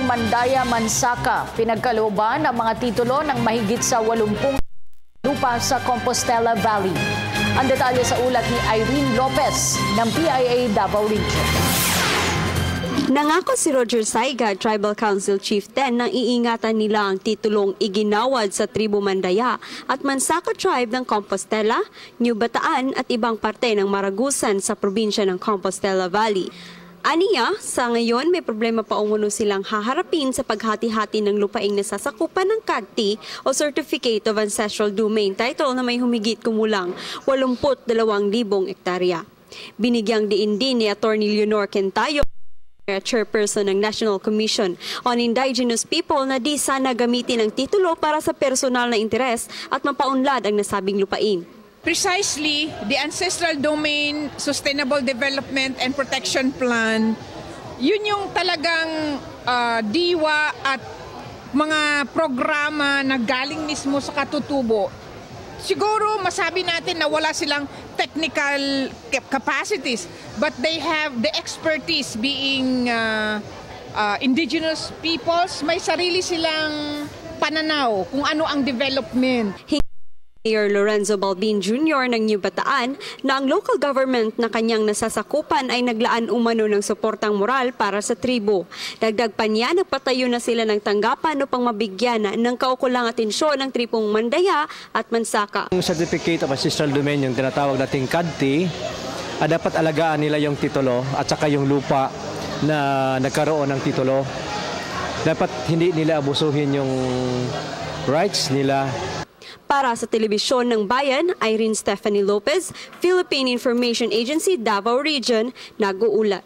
Tribong Mandaya, Mansaka. Pinagkalooban ang mga titulo ng mahigit sa 80 lupa sa Compostela Valley. Ang detalye sa ulat ni Irene Lopez ng PIA Davao Region. Nangako si Roger Saiga, Tribal Council Chieftain, nang iingatan nila ang titulong iginawad sa Tribo Mandaya at Mansaka Tribe ng Compostela, New Bataan at ibang parte ng Maragusan sa probinsya ng Compostela Valley. Aniya, sa ngayon may problema pa umuno silang haharapin sa paghati-hati ng lupaing nasasakupan ng CADTI o Certificate of Ancestral Domain title na may humigit kumulang 82,000 hektarya. Binigyang diin din ni Attorney Leonor Quintayo, Chairperson ng National Commission on Indigenous People, na di sana gamitin ang titulo para sa personal na interes at mapaunlad ang nasabing lupain. Precisely, the Ancestral Domain Sustainable Development and Protection Plan, yun yung talagang diwa at mga programa na galing mismo sa katutubo. Siguro masabi natin na wala silang technical capacities, but they have the expertise being indigenous peoples. May sarili silang pananaw kung ano ang development. Mayor Lorenzo Balbin Jr. ng New Bataan na ang local government na kanyang nasasakupan ay naglaan umano ng suportang moral para sa tribo. Dagdag pa niya, nagpatayo na sila ng tanggapan upang mabigyan ng kaukulang atensyon ng Tribong Mandaya at Mansaka. Yung Certificate of Ancestral Domain, yung tinatawag nating CADTI, dapat alagaan nila yung titulo at saka yung lupa na nagkaroon ng titulo. Dapat hindi nila abusuhin yung rights nila. Para sa Telebisyon ng Bayan, Irene Stephanie Lopez, Philippine Information Agency, Davao Region, nag-uulat.